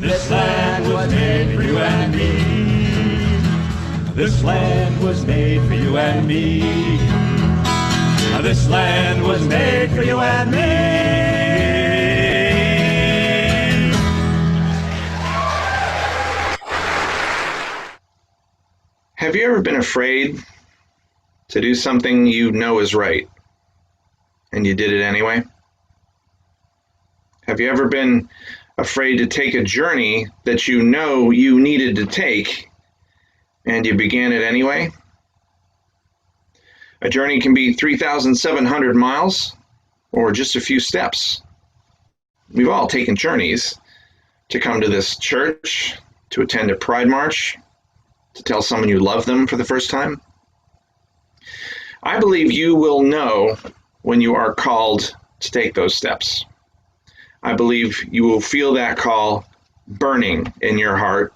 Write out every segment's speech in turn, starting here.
This land was made for you and me. This land was made for you and me. This land was made for you and me. Have you ever been afraid to do something you know is right, and you did it anyway? Have you ever been afraid to take a journey that you know you needed to take, and you began it anyway? A journey can be 3,700 miles or just a few steps. We've all taken journeys to come to this church, to attend a Pride March, to tell someone you love them for the first time. I believe you will know when you are called to take those steps. I believe you will feel that call burning in your heart.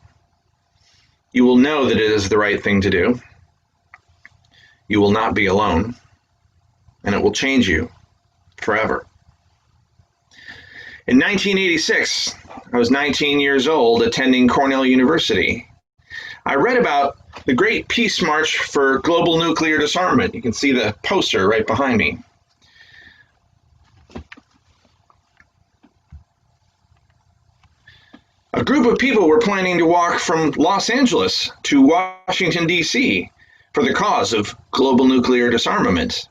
You will know that it is the right thing to do. You will not be alone, and it will change you forever. In 1986, I was 19 years old, attending Cornell University. I read about the Great Peace March for Global Nuclear Disarmament. You can see the poster right behind me. A group of people were planning to walk from Los Angeles to Washington, D.C. for the cause of global nuclear disarmament.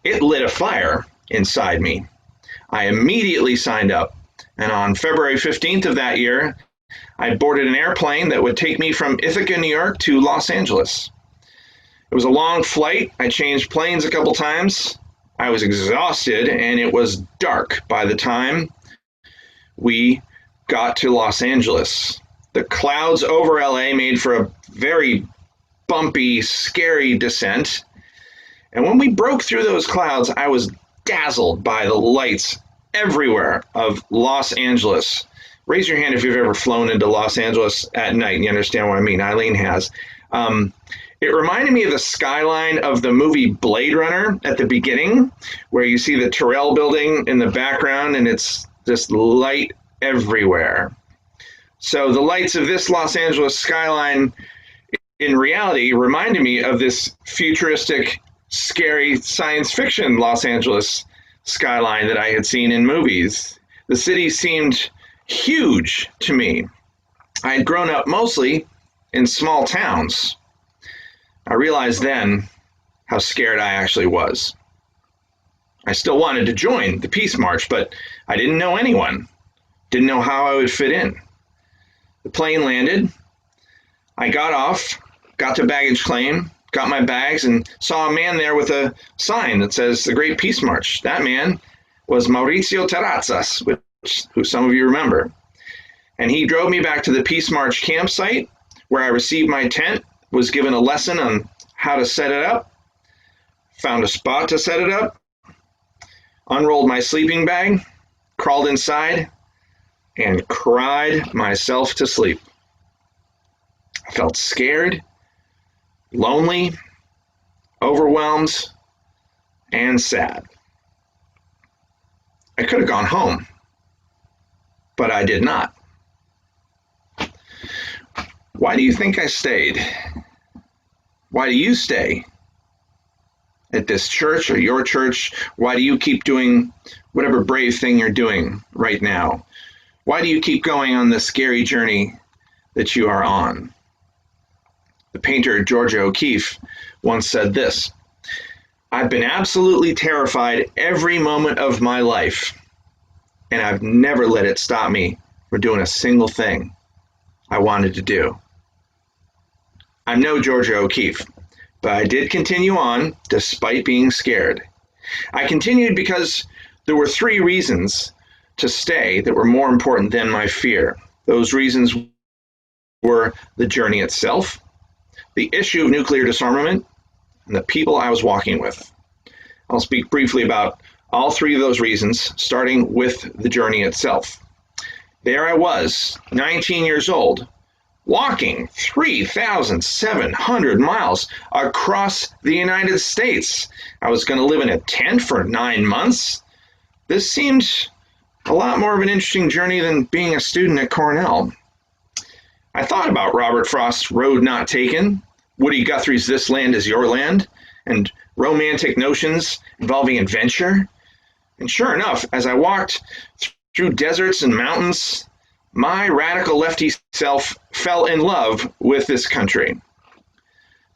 It lit a fire inside me. I immediately signed up, and on February 15th of that year, I boarded an airplane that would take me from Ithaca, New York to Los Angeles. It was a long flight. I changed planes a couple times. I was exhausted, and it was dark by the time we got to Los Angeles. The clouds over LA made for a very bumpy, scary descent. And when we broke through those clouds, I was dazzled by the lights everywhere of Los Angeles. Raise your hand if you've ever flown into Los Angeles at night and you understand what I mean. Eileen has. It reminded me of the skyline of the movie Blade Runner at the beginning, where you see the Terrell building in the background and it's just light everywhere. So the lights of this Los Angeles skyline in reality reminded me of this futuristic, scary science fiction Los Angeles skyline that I had seen in movies. The city seemed huge to me. I had grown up mostly in small towns. I realized then how scared I actually was. I still wanted to join the Peace March, but I didn't know anyone. Didn't know how I would fit in. The plane landed. I got off, got to baggage claim, got my bags, and saw a man there with a sign that says the Great Peace March. That man was Mauricio Terrazas, who some of you remember. And he drove me back to the Peace March campsite where I received my tent, was given a lesson on how to set it up, found a spot to set it up, unrolled my sleeping bag, crawled inside, and cried myself to sleep. I felt scared, lonely, overwhelmed, and sad. I could have gone home, but I did not. Why do you think I stayed? Why do you stay at this church or your church? Why do you keep doing whatever brave thing you're doing right now? Why do you keep going on the scary journey that you are on? The painter Georgia O'Keeffe once said this: "I've been absolutely terrified every moment of my life, and I've never let it stop me from doing a single thing I wanted to do." I'm no Georgia O'Keeffe, but I did continue on despite being scared. I continued because there were 3 reasons to stay that were more important than my fear. Those reasons were the journey itself, the issue of nuclear disarmament, and the people I was walking with. I'll speak briefly about all 3 of those reasons, starting with the journey itself. There I was, 19 years old, walking 3,700 miles across the United States. I was going to live in a tent for 9 months. This seemed a lot more of an interesting journey than being a student at Cornell. I thought about Robert Frost's Road Not Taken, Woody Guthrie's This Land Is Your Land, and romantic notions involving adventure. And sure enough, as I walked through deserts and mountains, my radical lefty self fell in love with this country.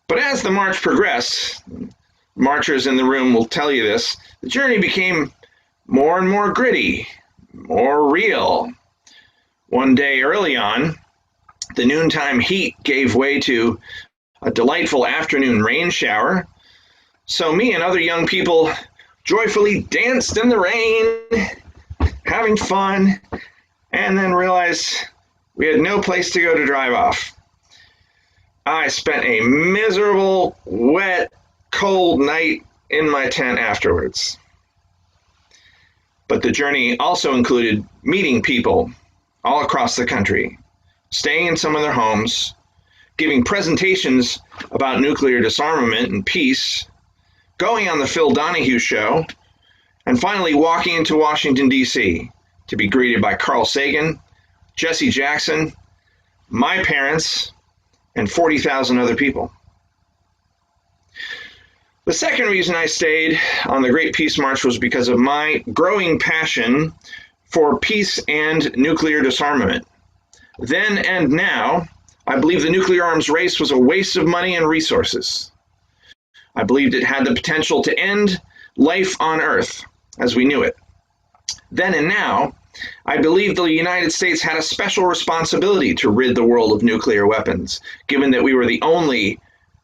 But as the march progressed, marchers in the room will tell you this, the journey became more and more gritty, more real. One day early on, the noontime heat gave way to a delightful afternoon rain shower. So me and other young people joyfully danced in the rain, having fun, and then realized we had no place to go to drive off. I spent a miserable, wet, cold night in my tent afterwards. But the journey also included meeting people all across the country, staying in some of their homes, giving presentations about nuclear disarmament and peace, going on the Phil Donahue Show, and finally walking into Washington, D.C. to be greeted by Carl Sagan, Jesse Jackson, my parents, and 40,000 other people. The second reason I stayed on the Great Peace March was because of my growing passion for peace and nuclear disarmament. Then and now, I believe the nuclear arms race was a waste of money and resources. I believed it had the potential to end life on Earth as we knew it. Then and now, I believe the United States had a special responsibility to rid the world of nuclear weapons, given that we were the only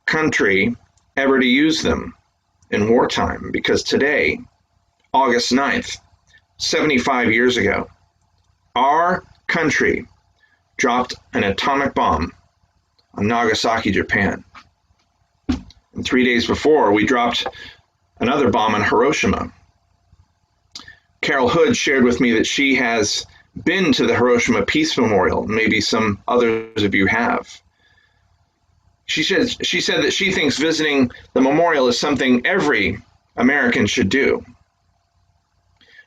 country ever to use them in wartime. Because today, August 9th, 75 years ago, our country dropped an atomic bomb on Nagasaki, Japan. And 3 days before, we dropped another bomb on Hiroshima. Carol Hood shared with me that she has been to the Hiroshima Peace Memorial. Maybe some others of you have. She said that she thinks visiting the memorial is something every American should do.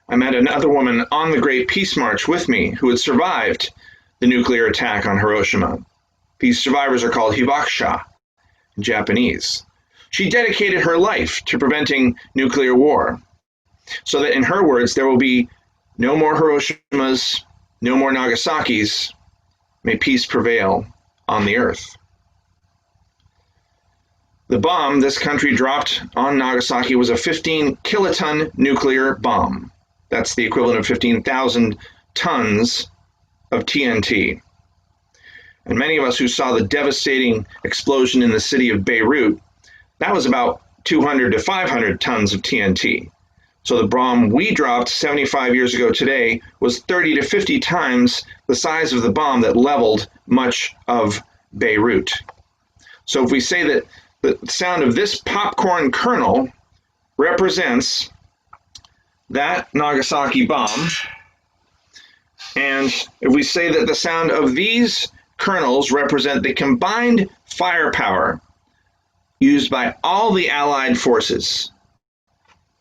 I met another woman on the Great Peace March with me who had survived the nuclear attack on Hiroshima. These survivors are called hibakusha in Japanese. She dedicated her life to preventing nuclear war, so that in her words, there will be no more Hiroshimas, no more Nagasaki's. May peace prevail on the earth. The bomb this country dropped on Nagasaki was a 15 kiloton nuclear bomb. That's the equivalent of 15,000 tons of TNT. And many of us who saw the devastating explosion in the city of Beirut, that was about 200 to 500 tons of TNT. So the bomb we dropped 75 years ago today was 30 to 50 times the size of the bomb that leveled much of Beirut. So if we say that the sound of this popcorn kernel represents that Nagasaki bomb, and if we say that the sound of these kernels represent the combined firepower used by all the Allied forces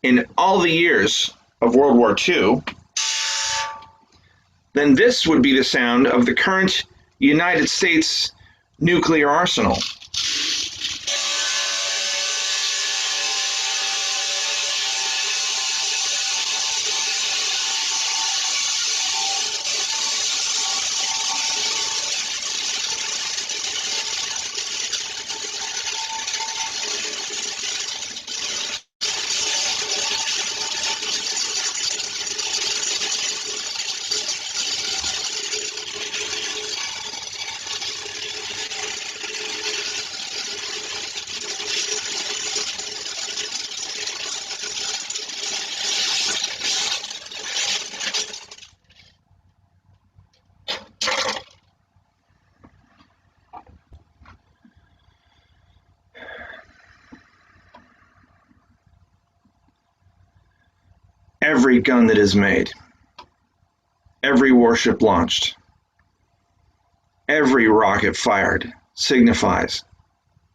in all the years of World War II, then this would be the sound of the current United States nuclear arsenal. Every gun that is made, every warship launched, every rocket fired signifies,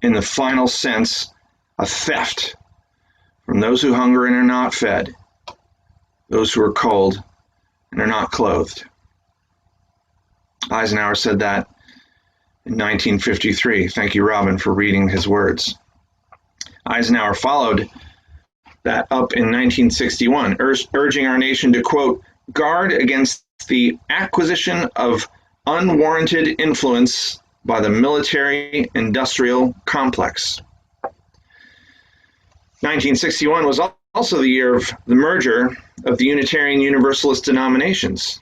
in the final sense, a theft from those who hunger and are not fed, those who are cold and are not clothed. Eisenhower said that in 1953. Thank you, Robin, for reading his words. Eisenhower followed that up in 1961, urging our nation to, quote, guard against the acquisition of unwarranted influence by the military-industrial complex. 1961 was also the year of the merger of the Unitarian Universalist denominations.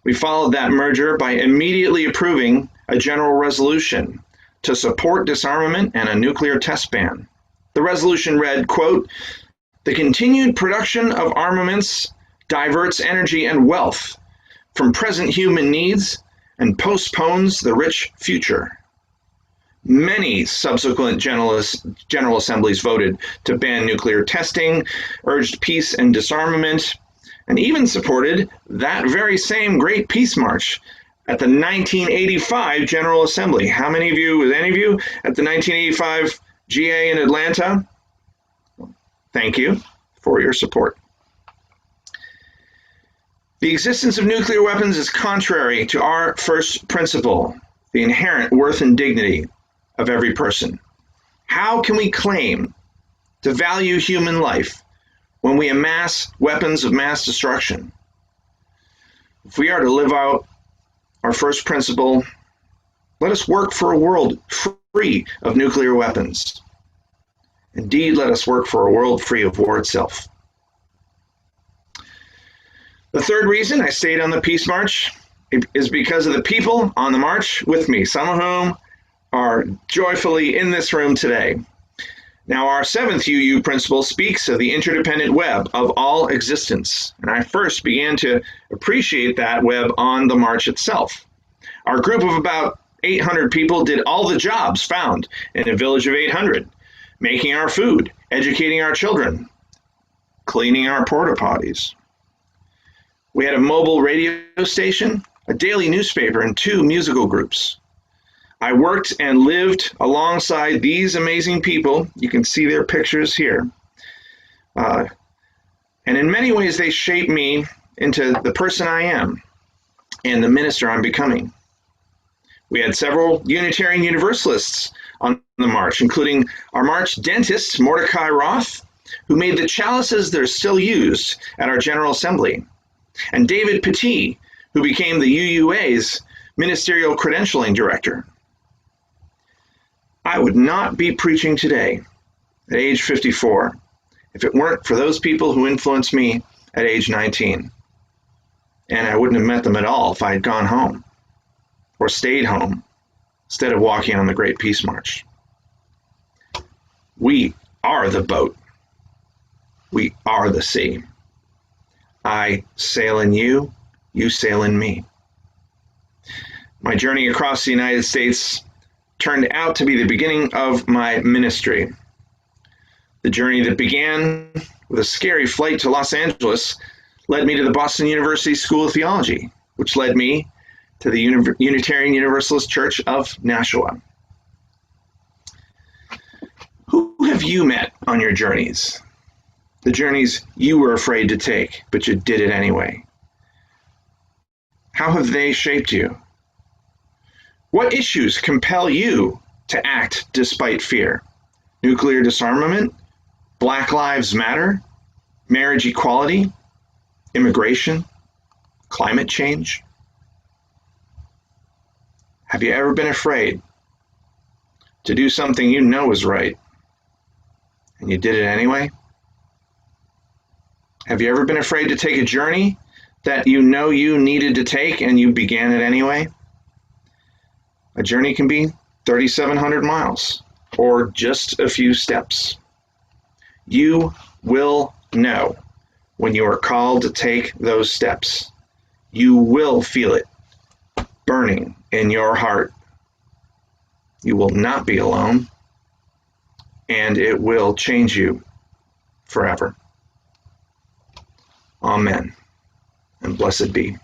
We followed that merger by immediately approving a general resolution to support disarmament and a nuclear test ban. The resolution read, quote, the continued production of armaments diverts energy and wealth from present human needs and postpones the rich future. Many subsequent General Assemblies voted to ban nuclear testing, urged peace and disarmament, and even supported that very same Great Peace March at the 1985 General Assembly. How many of you, was any of you at the 1985 GA in Atlanta? Thank you for your support. The existence of nuclear weapons is contrary to our first principle, the inherent worth and dignity of every person. How can we claim to value human life when we amass weapons of mass destruction? If we are to live out our first principle, let us work for a world free of nuclear weapons. Indeed, let us work for a world free of war itself. The third reason I stayed on the Peace March is because of the people on the march with me, some of whom are joyfully in this room today. Now, our seventh UU principle speaks of the interdependent web of all existence, and I first began to appreciate that web on the march itself. Our group of about 800 people did all the jobs found in a village of 800, making our food, educating our children, cleaning our porta potties. We had a mobile radio station, a daily newspaper, and 2 musical groups. I worked and lived alongside these amazing people. You can see their pictures here. And in many ways, they shaped me into the person I am and the minister I'm becoming. We had several Unitarian Universalists on the march, including our March dentist, Mordecai Roth, who made the chalices that are still used at our General Assembly, and David Petit, who became the UUA's Ministerial Credentialing Director. I would not be preaching today at age 54 if it weren't for those people who influenced me at age 19. And I wouldn't have met them at all if I had gone home or stayed home instead of walking on the Great Peace March. We are the boat. We are the sea. I sail in you, you sail in me. My journey across the United States turned out to be the beginning of my ministry. The journey that began with a scary flight to Los Angeles led me to the Boston University School of Theology, which led me to the Unitarian Universalist Church of Nashua. Who have you met on your journeys? The journeys you were afraid to take, but you did it anyway. How have they shaped you? What issues compel you to act despite fear? Nuclear disarmament? Black Lives Matter? Marriage equality? Immigration? Climate change? Have you ever been afraid to do something you know is right, and you did it anyway? Have you ever been afraid to take a journey that you know you needed to take and you began it anyway? A journey can be 3,700 miles or just a few steps. You will know when you are called to take those steps. You will feel it burning in your heart. You will not be alone, and it will change you forever. Amen, and blessed be.